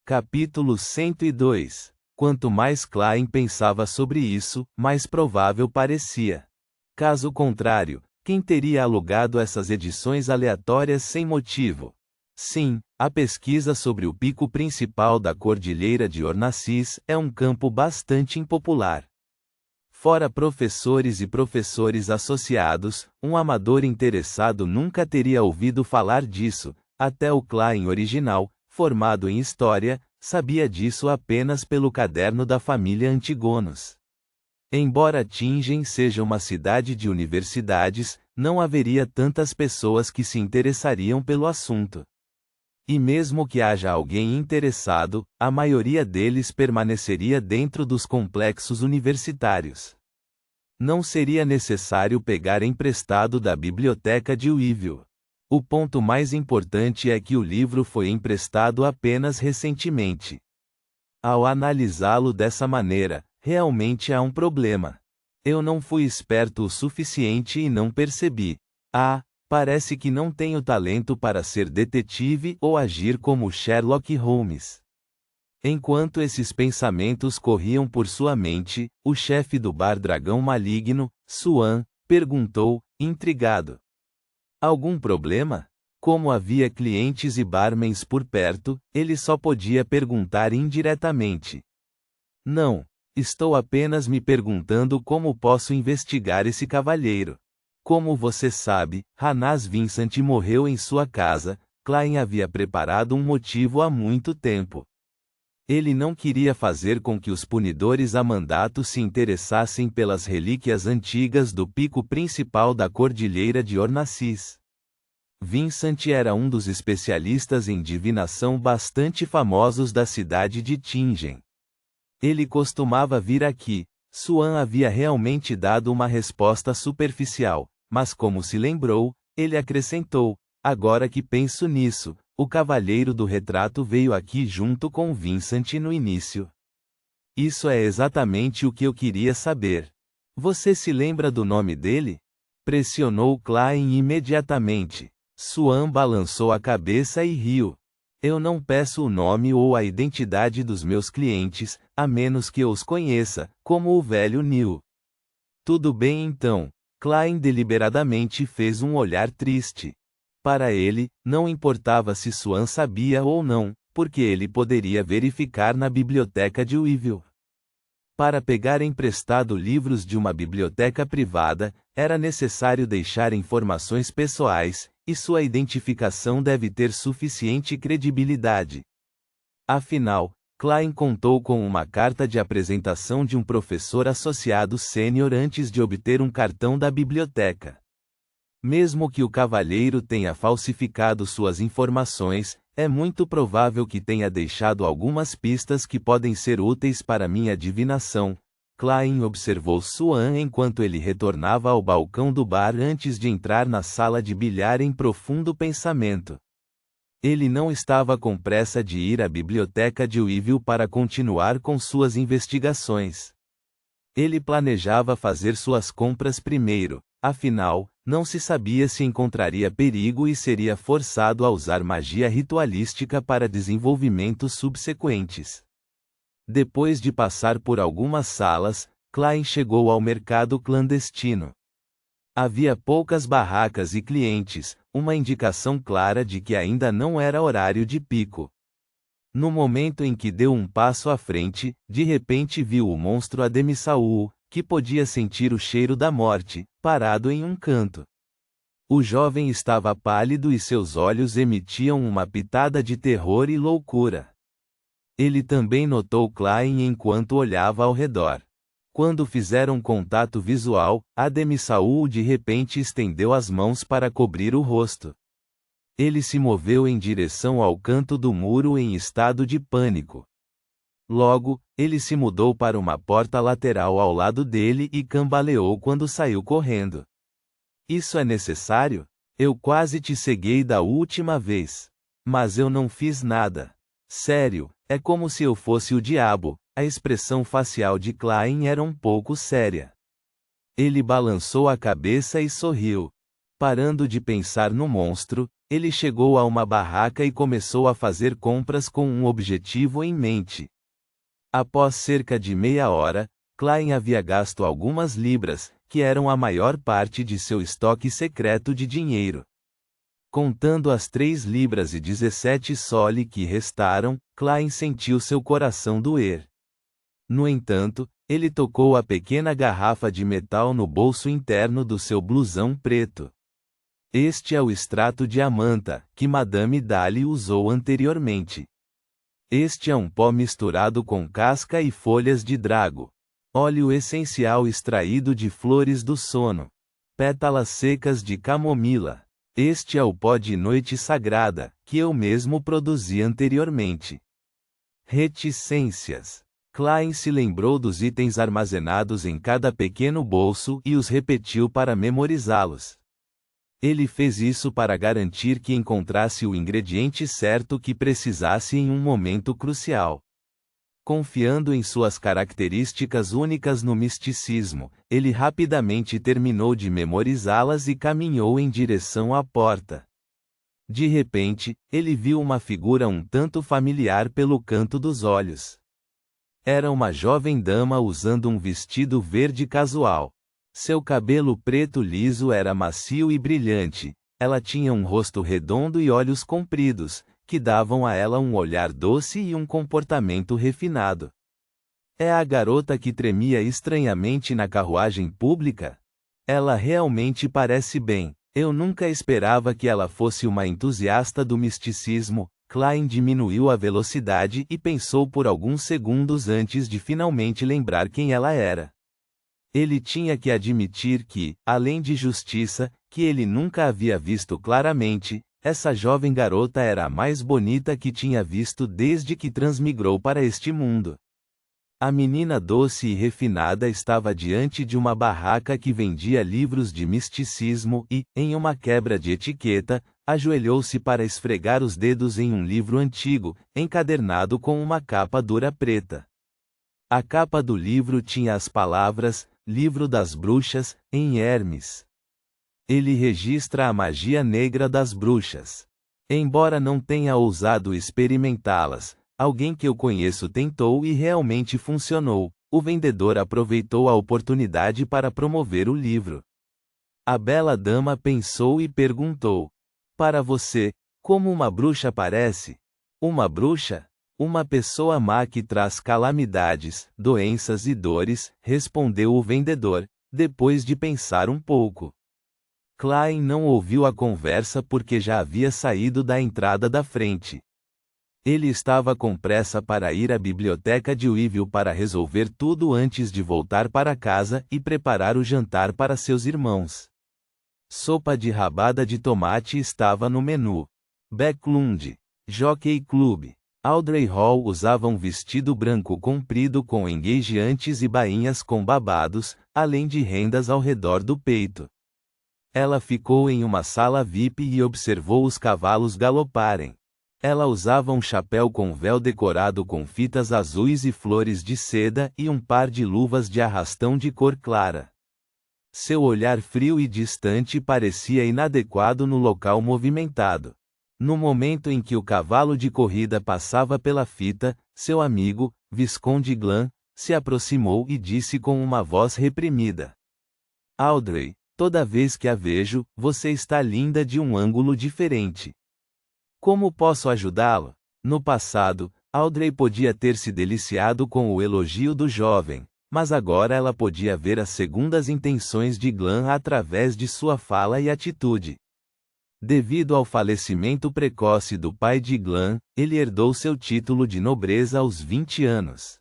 Capítulo 102. Quanto mais Klein pensava sobre isso, mais provável parecia. Caso contrário, quem teria alugado essas edições aleatórias sem motivo? Sim, a pesquisa sobre o pico principal da Cordilheira de Ornassis é um campo bastante impopular. Fora professores e professores associados, um amador interessado nunca teria ouvido falar disso. Até o Klein original, formado em História, sabia disso apenas pelo caderno da família Antigonos. Embora Tingen seja uma cidade de universidades, não haveria tantas pessoas que se interessariam pelo assunto. E mesmo que haja alguém interessado, a maioria deles permaneceria dentro dos complexos universitários. Não seria necessário pegar emprestado da biblioteca de Weevil. O ponto mais importante é que o livro foi emprestado apenas recentemente. Ao analisá-lo dessa maneira, realmente há um problema. Eu não fui esperto o suficiente e não percebi. Parece que não tenho talento para ser detetive ou agir como Sherlock Holmes. Enquanto esses pensamentos corriam por sua mente, o chefe do bar Dragão Maligno, Suan, perguntou, intrigado. Algum problema? Como havia clientes e barmans por perto, ele só podia perguntar indiretamente. Não, estou apenas me perguntando como posso investigar esse cavalheiro. Como você sabe, Hannas Vincent morreu em sua casa. Klein havia preparado um motivo há muito tempo. Ele não queria fazer com que os punidores a mandato se interessassem pelas relíquias antigas do pico principal da Cordilheira de Ornassis. Vincent era um dos especialistas em divinação bastante famosos da cidade de Tingen. Ele costumava vir aqui. Suan havia realmente dado uma resposta superficial, mas como se lembrou, ele acrescentou, agora que penso nisso, o cavalheiro do retrato veio aqui junto com Vincent no início. Isso é exatamente o que eu queria saber. Você se lembra do nome dele? Pressionou Klein imediatamente. Suan balançou a cabeça e riu. Eu não peço o nome ou a identidade dos meus clientes, a menos que eu os conheça, como o velho Neil. Tudo bem então. Klein deliberadamente fez um olhar triste. Para ele, não importava se Suan sabia ou não, porque ele poderia verificar na biblioteca de Weevil. Para pegar emprestado livros de uma biblioteca privada, era necessário deixar informações pessoais, e sua identificação deve ter suficiente credibilidade. Afinal, Klein contou com uma carta de apresentação de um professor associado sênior antes de obter um cartão da biblioteca. Mesmo que o cavalheiro tenha falsificado suas informações, é muito provável que tenha deixado algumas pistas que podem ser úteis para minha divinação. Klein observou Suan enquanto ele retornava ao balcão do bar antes de entrar na sala de bilhar em profundo pensamento. Ele não estava com pressa de ir à biblioteca de Weevil para continuar com suas investigações. Ele planejava fazer suas compras primeiro, afinal, não se sabia se encontraria perigo e seria forçado a usar magia ritualística para desenvolvimentos subsequentes. Depois de passar por algumas salas, Klein chegou ao mercado clandestino. Havia poucas barracas e clientes, uma indicação clara de que ainda não era horário de pico. No momento em que deu um passo à frente, de repente viu o monstro Ademisaul, que podia sentir o cheiro da morte, parado em um canto. O jovem estava pálido e seus olhos emitiam uma pitada de terror e loucura. Ele também notou Klein enquanto olhava ao redor. Quando fizeram contato visual, Ademisaul de repente estendeu as mãos para cobrir o rosto. Ele se moveu em direção ao canto do muro em estado de pânico. Logo, ele se mudou para uma porta lateral ao lado dele e cambaleou quando saiu correndo. Isso é necessário? Eu quase te ceguei da última vez. Mas eu não fiz nada. Sério, é como se eu fosse o diabo. A expressão facial de Klein era um pouco séria. Ele balançou a cabeça e sorriu. Parando de pensar no monstro, ele chegou a uma barraca e começou a fazer compras com um objetivo em mente. Após cerca de meia hora, Klein havia gasto algumas libras, que eram a maior parte de seu estoque secreto de dinheiro. Contando as 3 libras e 17 soli que restaram, Klein sentiu seu coração doer. No entanto, ele tocou a pequena garrafa de metal no bolso interno do seu blusão preto. Este é o extrato de amanta, que Madame Dali usou anteriormente. Este é um pó misturado com casca e folhas de drago. Óleo essencial extraído de flores do sono. Pétalas secas de camomila. Este é o pó de noite sagrada, que eu mesmo produzi anteriormente. Reticências. Klein se lembrou dos itens armazenados em cada pequeno bolso e os repetiu para memorizá-los. Ele fez isso para garantir que encontrasse o ingrediente certo que precisasse em um momento crucial. Confiando em suas características únicas no misticismo, ele rapidamente terminou de memorizá-las e caminhou em direção à porta. De repente, ele viu uma figura um tanto familiar pelo canto dos olhos. Era uma jovem dama usando um vestido verde casual. Seu cabelo preto liso era macio e brilhante. Ela tinha um rosto redondo e olhos compridos, que davam a ela um olhar doce e um comportamento refinado. É a garota que tremia estranhamente na carruagem pública? Ela realmente parece bem. Eu nunca esperava que ela fosse uma entusiasta do misticismo. Klein diminuiu a velocidade e pensou por alguns segundos antes de finalmente lembrar quem ela era. Ele tinha que admitir que, além de justiça, que ele nunca havia visto claramente, essa jovem garota era a mais bonita que tinha visto desde que transmigrou para este mundo. A menina doce e refinada estava diante de uma barraca que vendia livros de misticismo e, em uma quebra de etiqueta, ajoelhou-se para esfregar os dedos em um livro antigo, encadernado com uma capa dura preta. A capa do livro tinha as palavras, Livro das Bruxas, em Hermes. Ele registra a magia negra das bruxas. Embora não tenha ousado experimentá-las, alguém que eu conheço tentou e realmente funcionou. O vendedor aproveitou a oportunidade para promover o livro. A bela dama pensou e perguntou: para você, como uma bruxa parece? Uma bruxa? Uma pessoa má que traz calamidades, doenças e dores, respondeu o vendedor, depois de pensar um pouco. Klein não ouviu a conversa porque já havia saído da entrada da frente. Ele estava com pressa para ir à biblioteca de Weevil para resolver tudo antes de voltar para casa e preparar o jantar para seus irmãos. Sopa de rabada de tomate estava no menu. Backlund, Jockey Club. Audrey Hall usava um vestido branco comprido com engageantes e bainhas com babados, além de rendas ao redor do peito. Ela ficou em uma sala VIP e observou os cavalos galoparem. Ela usava um chapéu com véu decorado com fitas azuis e flores de seda e um par de luvas de arrastão de cor clara. Seu olhar frio e distante parecia inadequado no local movimentado. No momento em que o cavalo de corrida passava pela fita, seu amigo, Visconde Glan, se aproximou e disse com uma voz reprimida: Audrey, toda vez que a vejo, você está linda de um ângulo diferente. Como posso ajudá-lo? No passado, Audrey podia ter se deliciado com o elogio do jovem, mas agora ela podia ver as segundas intenções de Glan através de sua fala e atitude. Devido ao falecimento precoce do pai de Glan, ele herdou seu título de nobreza aos 20 anos.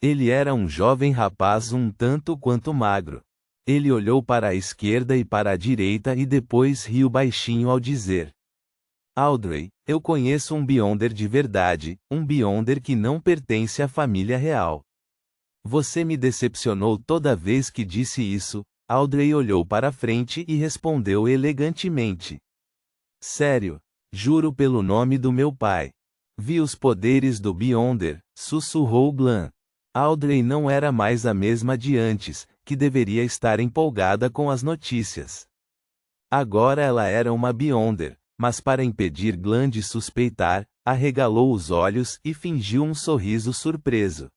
Ele era um jovem rapaz um tanto quanto magro. Ele olhou para a esquerda e para a direita e depois riu baixinho ao dizer: Audrey, eu conheço um Beyonder de verdade, um Beyonder que não pertence à família real. Você me decepcionou toda vez que disse isso. Audrey olhou para frente e respondeu elegantemente: Sério, juro pelo nome do meu pai. Vi os poderes do Beyonder, sussurrou Glan. Audrey não era mais a mesma de antes, que deveria estar empolgada com as notícias. Agora ela era uma Beyonder, mas para impedir Glenn suspeitar, arregalou os olhos e fingiu um sorriso surpreso.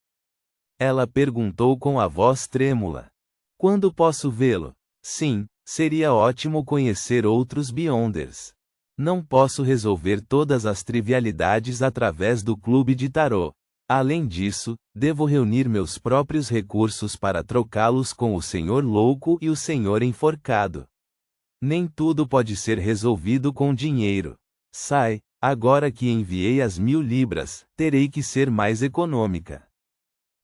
Ela perguntou com a voz trêmula: "Quando posso vê-lo?" "Sim, seria ótimo conhecer outros Beyonders. Não posso resolver todas as trivialidades através do clube de tarô. Além disso, devo reunir meus próprios recursos para trocá-los com o Senhor Louco e o Senhor Enforcado. Nem tudo pode ser resolvido com dinheiro. Sai, agora que enviei as 1000 libras, terei que ser mais econômica."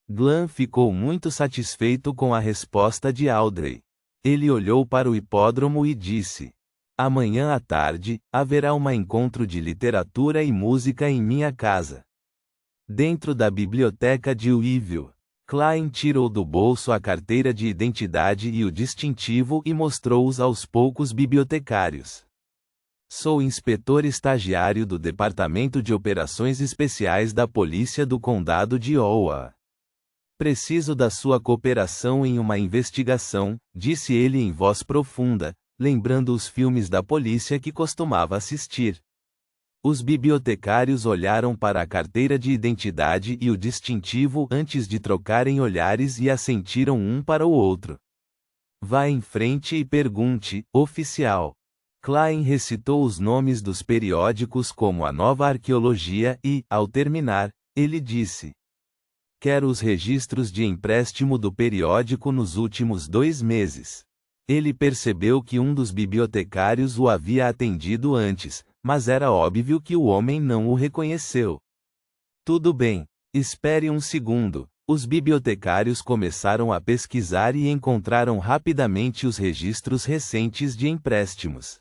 Glenn ficou muito satisfeito com a resposta de Audrey. Ele olhou para o hipódromo e disse: "Amanhã à tarde, haverá um encontro de literatura e música em minha casa." Dentro da biblioteca de Weevil, Klein tirou do bolso a carteira de identidade e o distintivo e mostrou-os aos poucos bibliotecários. "Sou inspetor estagiário do Departamento de Operações Especiais da Polícia do Condado de Ottawa. Preciso da sua cooperação em uma investigação", disse ele em voz profunda, lembrando os filmes da polícia que costumava assistir. Os bibliotecários olharam para a carteira de identidade e o distintivo antes de trocarem olhares e assentiram um para o outro. "Vá em frente e pergunte, oficial." Klein recitou os nomes dos periódicos como a Nova Arqueologia e, ao terminar, ele disse: "Quero os registros de empréstimo do periódico nos últimos 2 meses." Ele percebeu que um dos bibliotecários o havia atendido antes, mas era óbvio que o homem não o reconheceu. "Tudo bem, espere um segundo." Os bibliotecários começaram a pesquisar e encontraram rapidamente os registros recentes de empréstimos.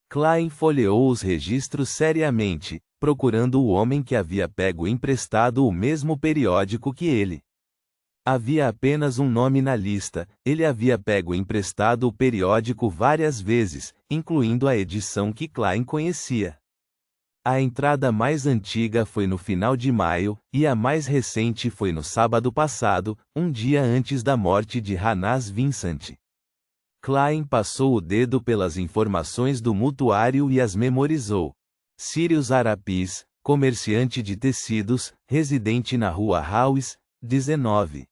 Klein folheou os registros seriamente, procurando o homem que havia pego emprestado o mesmo periódico que ele. Havia apenas um nome na lista: ele havia pego emprestado o periódico várias vezes, incluindo a edição que Klein conhecia. A entrada mais antiga foi no final de maio, e a mais recente foi no sábado passado, um dia antes da morte de Hannas Vincent. Klein passou o dedo pelas informações do mutuário e as memorizou. Sirius Arapis, comerciante de tecidos, residente na rua House, 19.